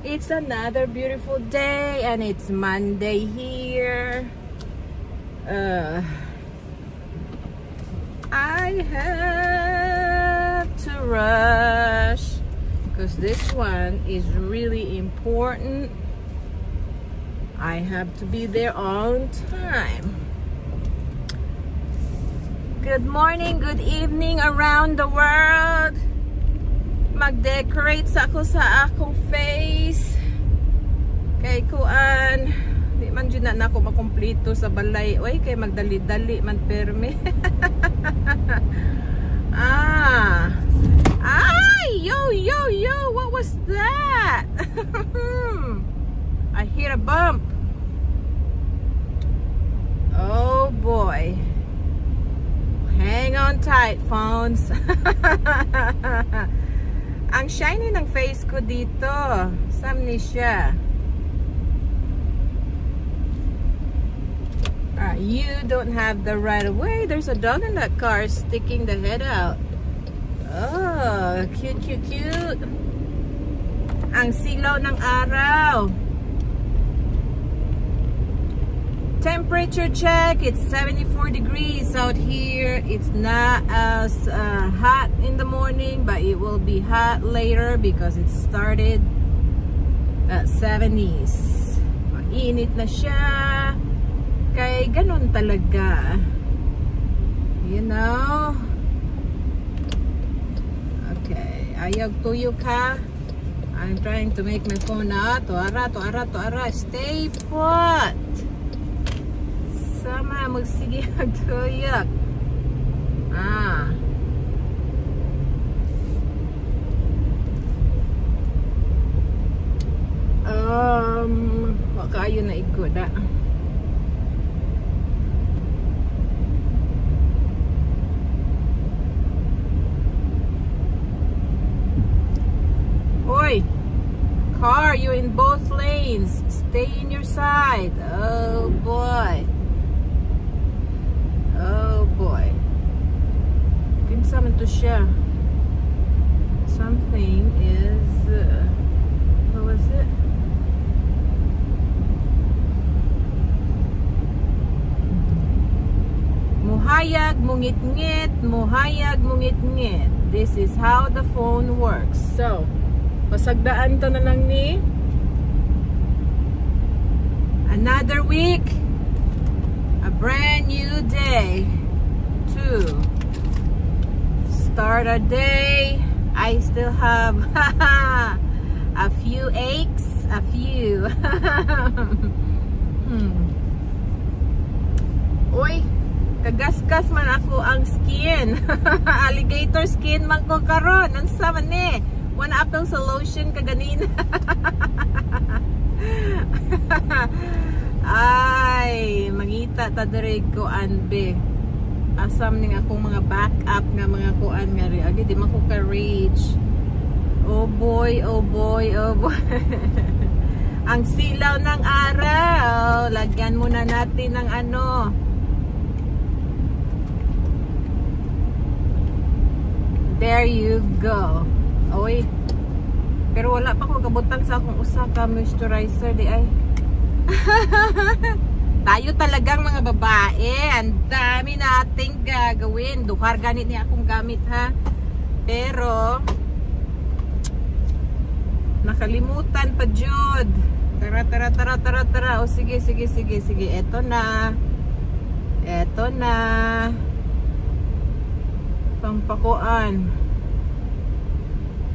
It's another beautiful day and it's Monday here. I have to rush because this one is really important. I have to be there on time. Good morning, good evening around the world. Mag-decorate sa akong face. Kay kuan, di man dyan na ako makumplito sa balay. Uy, kay magdali-dali man perme. Ay! Yo! What was that? I hit a bump. Oh boy. Hang on tight, phones. Ang shiny ng face ko dito. Samni siya. You don't have the right of way. There's a dog in that car sticking the head out. Oh, cute. Ang silaw ng araw. Temperature check, it's 74 degrees out here. It's not as hot in the morning, but it will be hot later because it started at 70s. Mainit na siya. Kaya ganun talaga. You know? Okay. Ayog tuyo ka. I'm trying to make my phone out. Tuara. Stay put. Sama magsige magtuyak. Wakayo na ikod Oi, car, you in both lanes. Stay in your side. Oh boy. Kinsa man to siya. Something is what was it? Muhayag mungit-ngit. This is how the phone works. So, pasagdaan to na lang ni another week. A brand new day to start a day. I still have a few aches, Uy, kagaskas man ako ang skin. Alligator skin man ko karon. Unsa man ni? One apple sa lotion kaganina. Ay, mangita ta dire ko anbe. Asam ning akong mga backup nga mga kuan nga ri. Agi di man ko ka-reach. Oh boy. Ang silaw ng araw. Lagyan muna natin ng ano. There you go. Oy. Pero wala pa ko kabutang sa akong usa ka moisturizer di ay. Tayo talagang mga babae, ang dami nating gagawin. Duhar ganit niya akong gamit ha. Pero nakalimutan pa jud. Tara. O sige. Eto na. Pampakuan.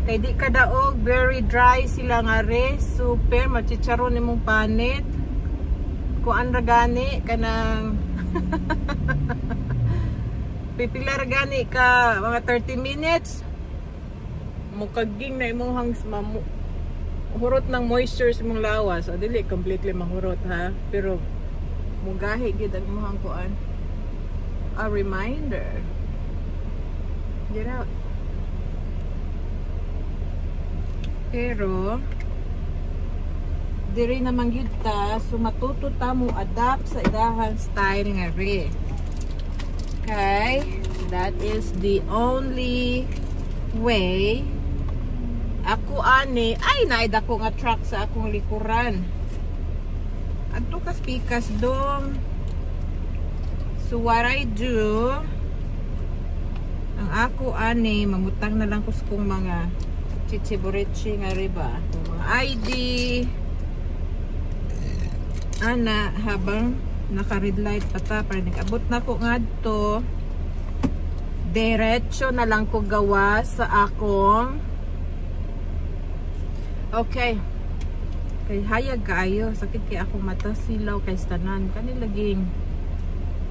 Kay di ka daog, very dry sila nga re. Super, machicharon ni mong panit. Kuan ragani kanang pipila ragani ka mga 30 minutes mukaging na imong hurot ng moisture sa imong lawas. So dili completely mahurot ha, pero mugahi gid ang imong kuan. A reminder. Get out. Pero diri naman gyud ta, so matuto ta mo adapt sa idahang style nga ri. Okay, that is the only way Ako ani, ay naida ko nga truck sa akong likuran. Adto kas pikas dong. So what I do, ang ako ani, mamutang na lang ko sa kong mga chichiburechi nga riba. Mga ID. Ana, habang naka-red light pa ta, para nag-abot na ko nga to. Diretso na lang ko gawa sa akong. Okay. Kay hayag kaayo, sakit kay akong mata, silaw kay stanan. Kanilaging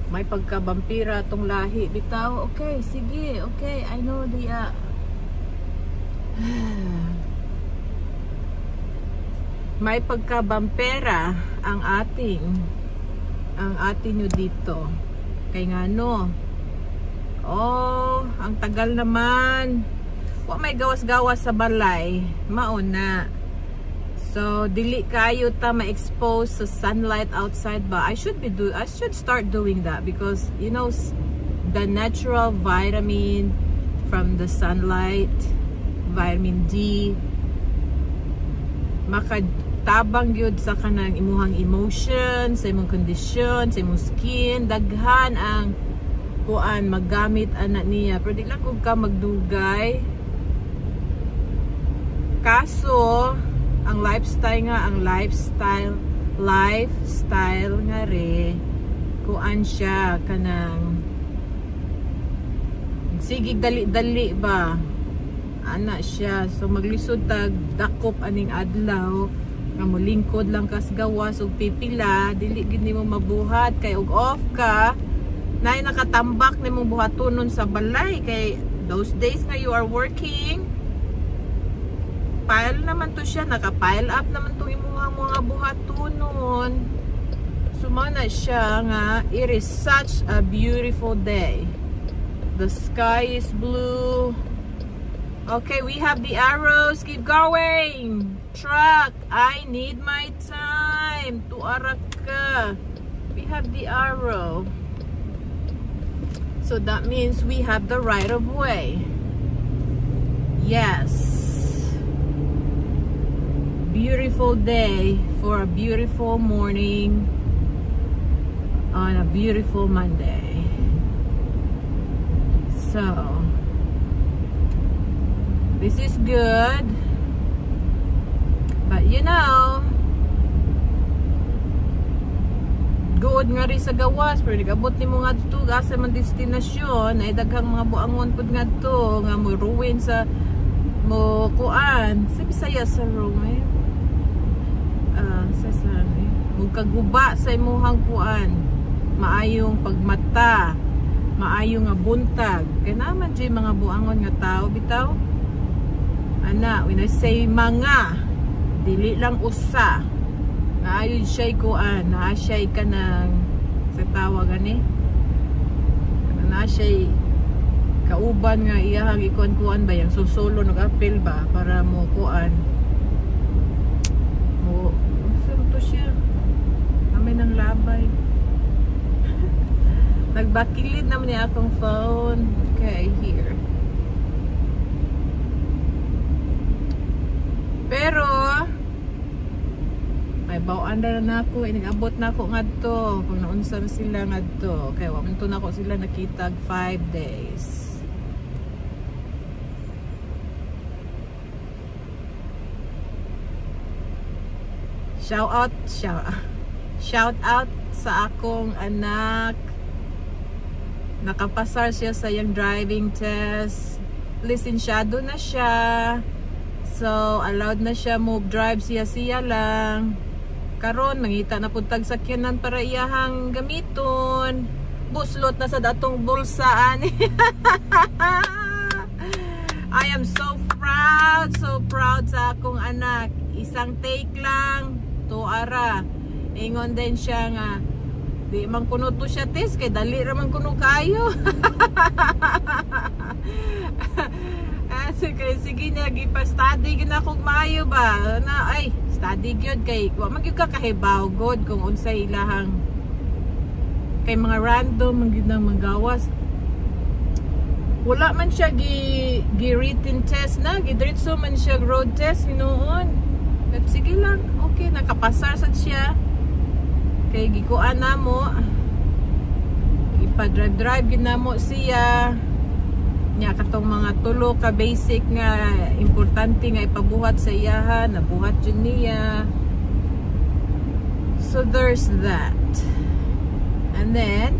may pagka-vampira tong lahi. Bitaw, okay, sige, okay, I know the may pagka-vampira ang ating nyo dito. Kay nga no. Oh, ang tagal naman. Wa may gawas-gawas sa balay. Mauna. So, dili kayo ta ma-expose sa sunlight outside ba? I should start doing that because you know the natural vitamin from the sunlight, vitamin D, makatabang gyud sa kanang imuhang emotion, sa imong kondisyon, sa imong skin, daghan ang kuan maggamit ana niya. Pero di lang kung ka magdugay. Kaso ang lifestyle nga re kuan siya kanang sigig dali-dali ba ana siya. So maglisod tag dakop aning adlaw nga molingkod lang kas gawas ug pipila dili gid nimo mabuhat kay og off ka nay nakatambak nimong buhatonon sa balay kay those days nga you are working pile naman to siya, naka-pile up naman to yung mga buhatonon. Sumana siya nga, it is such a beautiful day. The sky is blue. Okay, we have the arrows. Keep going. Truck, I need my time. Tuarak ka. We have the arrow. So that means we have the right of way. Yes. Beautiful day for a beautiful morning on a beautiful Monday. So this is good, but you know good nga rin sa gawas pero nagabot ni mo nga ito asa man destinasyon ay daghang mga buangon pud nga ito nga mo ruin sa mo kuan sa Bisaya sa Rome kaguba sa imuhang kuan maayong pagmata maayong nga buntag kay naman jay mga buangon nga tao bitaw ana when I say mga dili lang usa nga ayon siya kuan na siya kanang sa tawag ani na siya kauban nga iyahang ikuan-kuan ba yang susolo nag-apil ba para mo kuan mo to siya ng labay. Nagbakilid naman niya akong phone. Okay, here. Pero may bawanda na ako. Inabot na ako nga to. Kung naunsa na sila nga to. Kaya wamanto na ako sila nakitag 5 days. Shout out sa akong anak. Nakapasar siya sa yung driving test. Lisensyado na siya. So, allowed na siya move drive siya lang. Karon mangita na puntag sakyanan para iyahang gamiton. Buslot na sa datong bulsaan. I am so proud sa akong anak. Isang take lang. Tuara. Ingon din siya nga di man kuno to siya test kay dali ra man kuno kayo. Sige niya gipa-study gina kog maayo ba na ay study gyud kay wa man gyud ka kahibaw god kung unsay ilahang kay mga random man gyud nang magawas Wala man siya gi-written test na, gidiretso man siya road test noon. At sige lang, okay, nakapasar sad siya. Kay gikuan na mo. Ipa-drive gid namo siya. Nya katong mga tulo ka basic nga importante nga ipabuhat sa iyaha, nabuhat jud niya. So there's that. And then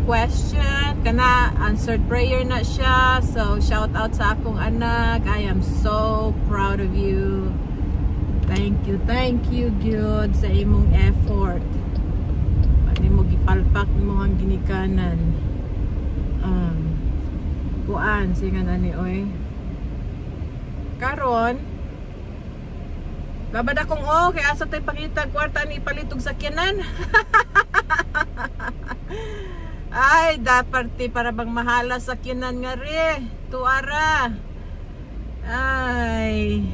question kana answered prayer na siya. So shout out sa akong anak. I am so proud of you. Thank you good sa imong effort. Pati mo gipalpak mo ang ginikanan. Kuan singa na ni oy. Karon babad akong kay asa tay pangita kwarta ni palitog sakyanan. Ay, dapat para bang mahala sakyanan nga ri. Tuara. Ay.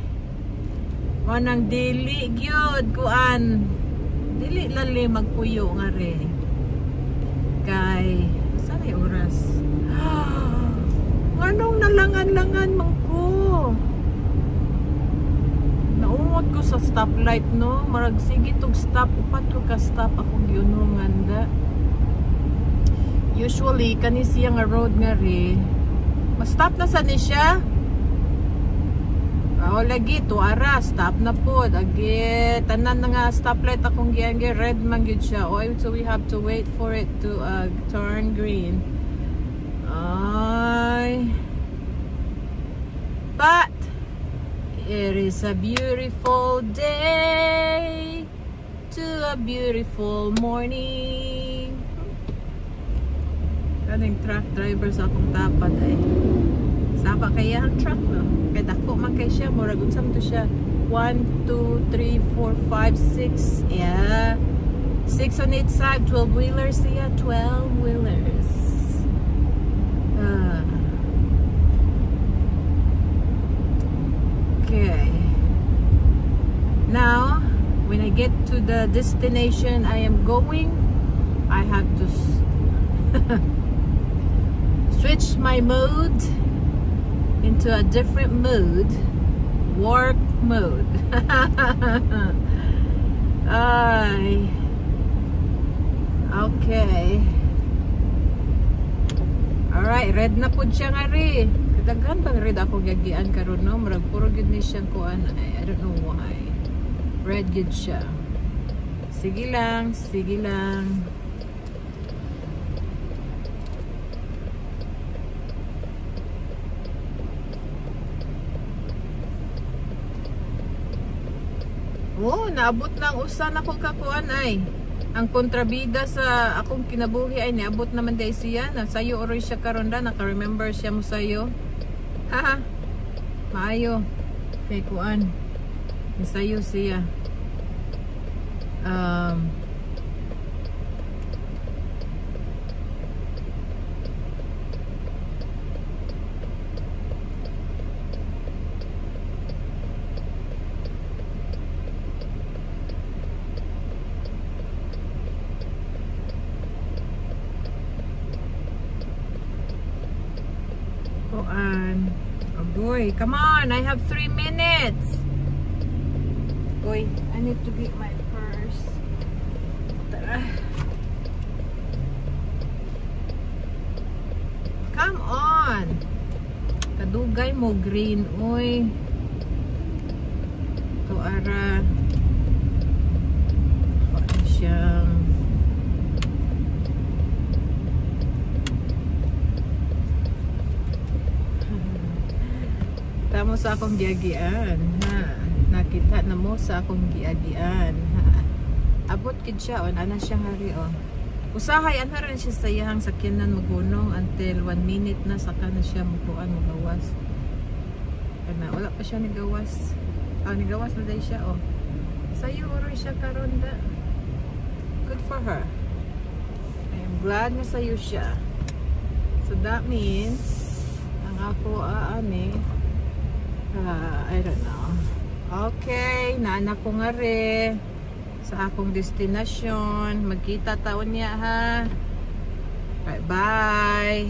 Wanang dili gyud kuan. Dili lali magpuyo nga ri. Kay saan ay oras? Anong nalangan-langan man ko? Naungot ko sa stoplight no. Marag sige tog stop. Upat ko ka stop akong giunungan da. Usually kani siya nga road nga ri. Ma-stop na sa ni siya. Lagi tuara stop na po. Agi tanan na nga stoplight akong giangge red man gyud siya. So we have to wait for it to turn green. But it is a beautiful day to a beautiful morning. Kaning truck driver sa akong tapad ay sapa kaya ang truck no? Kaya dako man kay siya, murag unsam to siya 1, 2, 3, 4, 5, 6 yeah 6 on each side, 12 wheelers siya, 12 wheelers. Okay. Now, when I get to the destination I am going, I have to switch my mode into a different mode, work mode. Okay. Alright, red na po siya nga rin. Kadaghan bang red ako gagian karon no? Murag puro gid ni siyang kuan. I don't know why. Red gid siya. Sige lang, sige lang. Oh, naabot na ang usa na ko kakuan ay. Ang kontrabida sa akong kinabuhi ay niabot naman day siya. Nasayo oroy siya karon da, naka-remember siya mo sayo. Haha. Maayo. Kay kuan. Nasayo siya. Oh boy, come on, I have 3 minutes. Boy, I need to get my purse. Tara. Come on. Kadugay mo green, oy. Tuara. Ano siyang tamo sa akong giagian ha. Nakita na mo sa akong giagian ha. Abot kid siya on ana siya hari oh. Usahay ana rin siya sa iyang sakyanan magunong until 1 minute na saka na siya mukuan magawas. Kana wala pa siya nigawas. Nigawas na day siya oh. Sayo oro siya karon da. Good for her. I am glad na sayo siya. So that means ang ako ani I don't know. Okay, naanak ko nga rin sa akong destinasyon. Magkita taon niya ha. Bye bye.